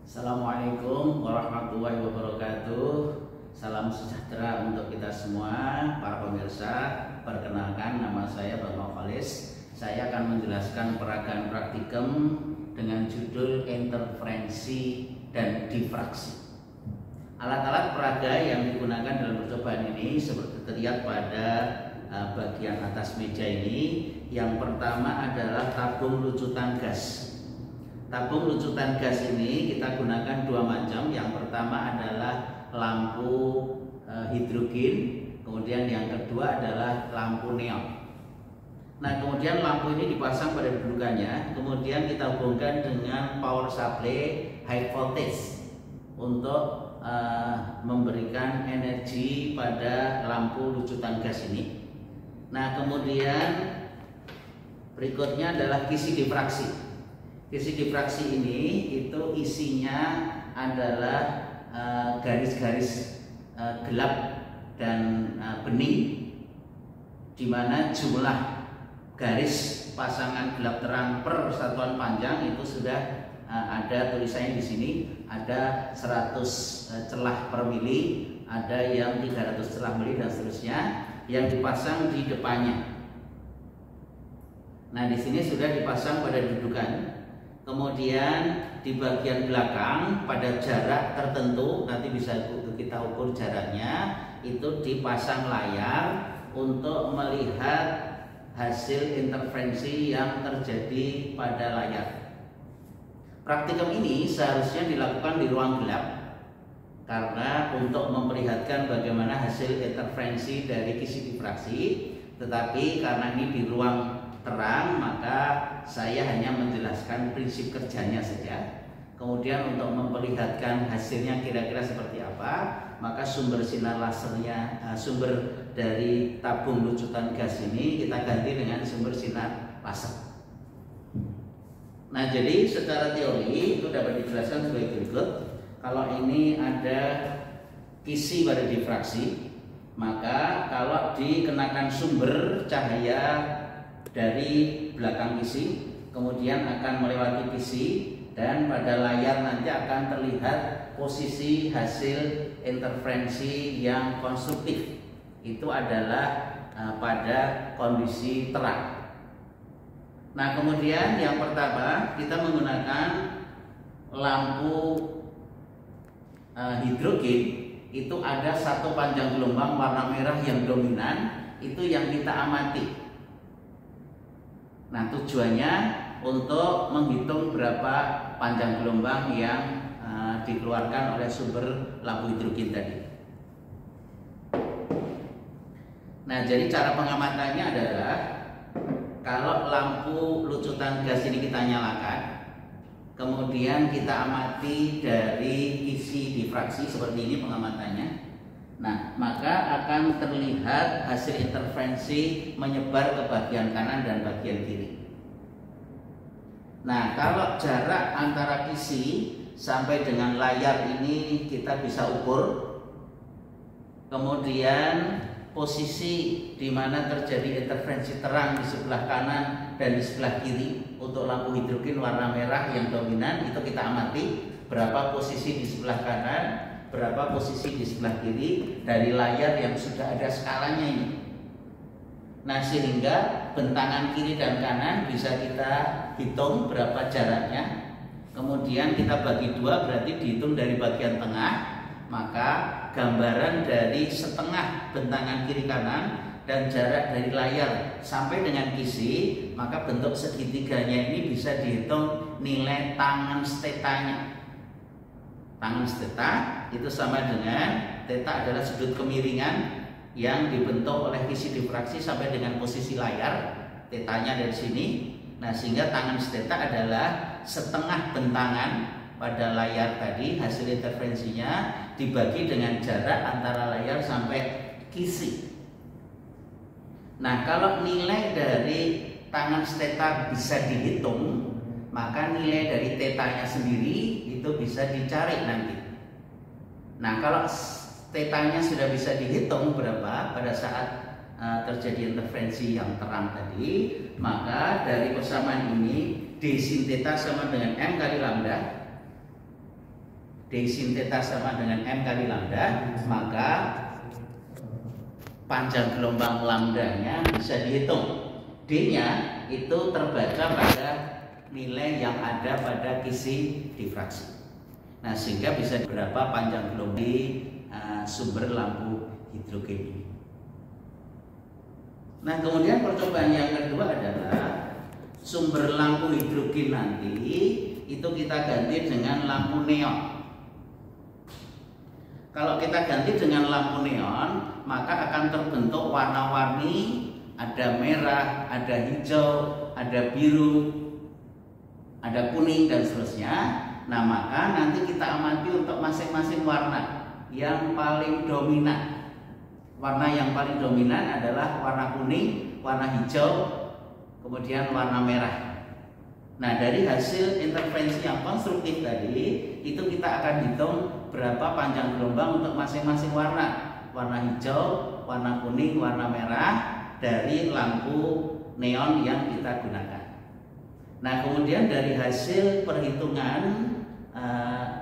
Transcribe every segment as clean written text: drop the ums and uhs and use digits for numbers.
Assalamualaikum warahmatullahi wabarakatuh. Salam sejahtera untuk kita semua, para pemirsa. Perkenalkan, nama saya Bang Novalis. Saya akan menjelaskan peragaan praktikum dengan judul interferensi dan difraksi. Alat-alat peraga yang digunakan dalam percobaan ini seperti terlihat pada bagian atas meja ini. Yang pertama adalah tabung lucutan gas. Tabung lucutan gas ini kita gunakan dua macam. Yang pertama adalah lampu hidrogen, kemudian yang kedua adalah lampu neon. Nah, kemudian lampu ini dipasang pada dudukannya, kemudian kita hubungkan dengan power supply high voltage untuk memberikan energi pada lampu lucutan gas ini. Nah, kemudian berikutnya adalah kisi difraksi. Kisi difraksi ini itu isinya adalah garis-garis gelap dan bening, di mana jumlah garis pasangan gelap terang per satuan panjang itu sudah ada tulisannya di sini. Ada 100 celah per mili, ada yang 300 celah mili dan seterusnya yang dipasang di depannya. Nah, di sini sudah dipasang pada dudukan. Kemudian di bagian belakang pada jarak tertentu, nanti bisa kita ukur jaraknya, itu dipasang layar untuk melihat hasil interferensi yang terjadi pada layar. Praktikum ini seharusnya dilakukan di ruang gelap, karena untuk memperlihatkan bagaimana hasil interferensi dari kisi difraksi. Tetapi karena ini di ruang terang, maka saya hanya menjelaskan prinsip kerjanya saja. Kemudian untuk memperlihatkan hasilnya kira-kira seperti apa, maka sumber sinar lasernya, sumber dari tabung lucutan gas ini kita ganti dengan sumber sinar laser. Nah, jadi secara teori itu dapat dijelaskan sebagai berikut. Kalau ini ada kisi pada difraksi, maka kalau dikenakan sumber cahaya dari belakang kisi, kemudian akan melewati kisi, dan pada layar nanti akan terlihat posisi hasil interferensi yang konstruktif. Itu adalah pada kondisi terang. Nah, kemudian yang pertama kita menggunakan lampu hidrogen. Itu ada satu panjang gelombang warna merah yang dominan, itu yang kita amati. Nah, tujuannya untuk menghitung berapa panjang gelombang yang dikeluarkan oleh sumber lampu hidrogen tadi. Nah, jadi cara pengamatannya adalah kalau lampu lucutan gas ini kita nyalakan, kemudian kita amati dari kisi difraksi seperti ini pengamatannya. Nah, maka akan terlihat hasil interferensi menyebar ke bagian kanan dan bagian kiri. Nah, kalau jarak antara kisi sampai dengan layar ini kita bisa ukur. Kemudian posisi di mana terjadi interferensi terang di sebelah kanan dan di sebelah kiri untuk lampu hidrogen warna merah yang dominan itu kita amati. Berapa posisi di sebelah kanan, berapa posisi di sebelah kiri dari layar yang sudah ada skalanya ini. Nah, sehingga bentangan kiri dan kanan bisa kita hitung berapa jaraknya. Kemudian kita bagi dua, berarti dihitung dari bagian tengah. Maka gambaran dari setengah bentangan kiri kanan dan jarak dari layar sampai dengan kisi, maka bentuk segitiganya ini bisa dihitung nilai tangen stetanya. Tangen steta itu sama dengan theta adalah sudut kemiringan yang dibentuk oleh kisi difraksi sampai dengan posisi layar, tetanya dari sini. Nah, sehingga tangen steta adalah setengah bentangan pada layar tadi, hasil interferensinya dibagi dengan jarak antara layar sampai kisi. Nah, kalau nilai dari tangen steta bisa dihitung, maka nilai dari tetanya sendiri itu bisa dicari nanti. Nah, kalau tetanya sudah bisa dihitung berapa pada saat terjadi interferensi yang terang tadi, maka dari persamaan ini d sin theta sama dengan m kali lambda. D sin theta sama dengan M kali lambda, maka panjang gelombang lambdanya bisa dihitung. D-nya itu terbaca pada nilai yang ada pada kisi difraksi. Nah, sehingga bisa berapa panjang gelombang di sumber lampu hidrogen ini. Nah, kemudian percobaan yang kedua adalah sumber lampu hidrogen nanti itu kita ganti dengan lampu neon. Kalau kita ganti dengan lampu neon, maka akan terbentuk warna-warni, ada merah, ada hijau, ada biru, ada kuning dan seterusnya. Nah, maka nanti kita amati untuk masing-masing warna yang paling dominan. Warna yang paling dominan adalah warna kuning, warna hijau, kemudian warna merah. Nah, dari hasil interferensi yang konstruktif tadi, itu kita akan hitung berapa panjang gelombang untuk masing-masing warna. Warna hijau, warna kuning, warna merah dari lampu neon yang kita gunakan. Nah, kemudian dari hasil perhitungan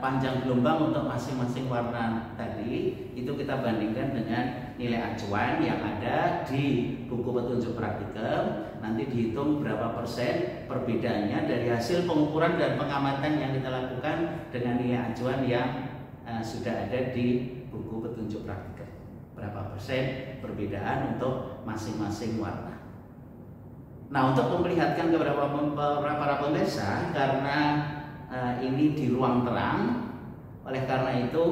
panjang gelombang untuk masing-masing warna tadi, itu kita bandingkan dengan nilai acuan yang ada di buku petunjuk praktikum. Nanti dihitung berapa persen perbedaannya dari hasil pengukuran dan pengamatan yang kita lakukan dengan nilai acuan yang sudah ada di buku petunjuk praktikum. Berapa persen perbedaan untuk masing-masing warna. Nah, untuk memperlihatkan kepada para pemirsa, karena ini di ruang terang, oleh karena itu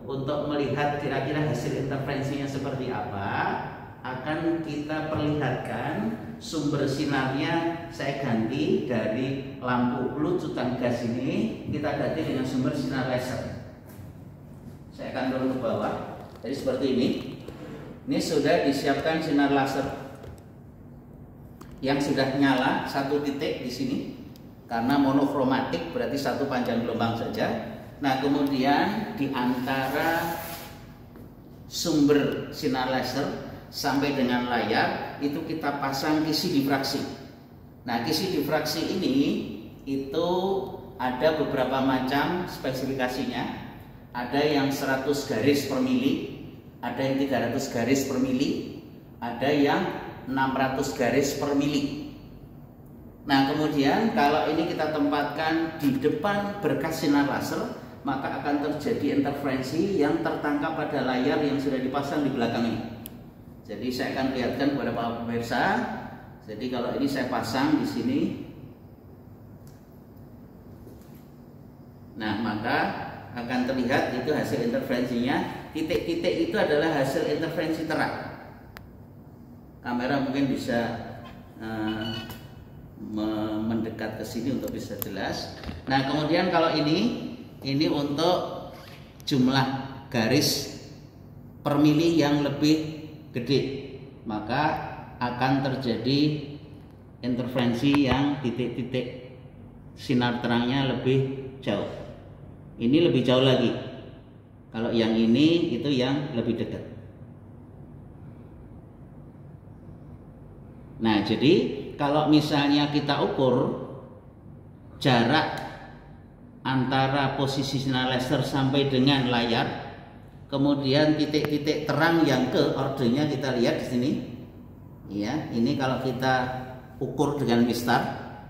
untuk melihat kira-kira hasil interferensinya seperti apa, akan kita perlihatkan sumber sinarnya. Saya ganti dari lampu lucutan gas ini, kita ganti dengan sumber sinar laser. Saya akan turun ke bawah. Jadi seperti ini. Ini sudah disiapkan sinar laser yang sudah nyala satu titik di sini. Karena monokromatik berarti satu panjang gelombang saja. Nah, kemudian di antara sumber sinar laser sampai dengan layar itu kita pasang kisi difraksi. Nah, kisi difraksi ini itu ada beberapa macam spesifikasinya. Ada yang 100 garis per mili, ada yang 300 garis per mili, ada yang 600 garis per mili. Nah, kemudian kalau ini kita tempatkan di depan berkas sinar laser, maka akan terjadi interferensi yang tertangkap pada layar yang sudah dipasang di belakang ini. Jadi saya akan lihatkan kepada para pemirsa. Jadi kalau ini saya pasang di sini, nah maka akan terlihat itu hasil interferensinya. Titik-titik itu adalah hasil interferensi terang. Kamera mungkin bisa mendekat ke sini untuk bisa jelas. Nah, kemudian kalau ini untuk jumlah garis per mili yang lebih gede, maka akan terjadi interferensi yang titik-titik sinar terangnya lebih jauh. Ini lebih jauh lagi. Kalau yang ini itu yang lebih dekat. Nah, jadi kalau misalnya kita ukur jarak antara posisi sinar laser sampai dengan layar, kemudian titik-titik terang yang ke ordenya kita lihat di sini. Ya, ini kalau kita ukur dengan mistar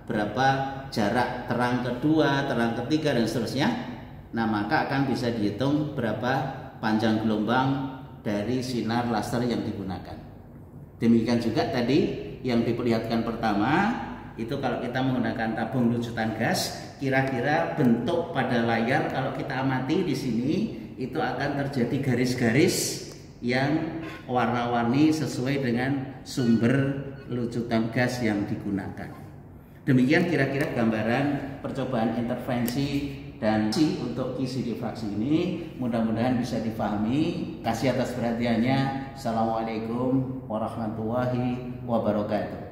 berapa jarak terang kedua, terang ketiga dan seterusnya. Nah, maka akan bisa dihitung berapa panjang gelombang dari sinar laser yang digunakan. Demikian juga tadi yang diperlihatkan pertama, itu kalau kita menggunakan tabung lucutan gas, kira-kira bentuk pada layar kalau kita amati di sini itu akan terjadi garis-garis yang warna-warni sesuai dengan sumber lucutan gas yang digunakan. Demikian kira-kira gambaran percobaan interferensi dan untuk kisi difraksi ini. Mudah-mudahan bisa difahami. Kasih atas perhatiannya. Assalamualaikum warahmatullahi wabarakatuh.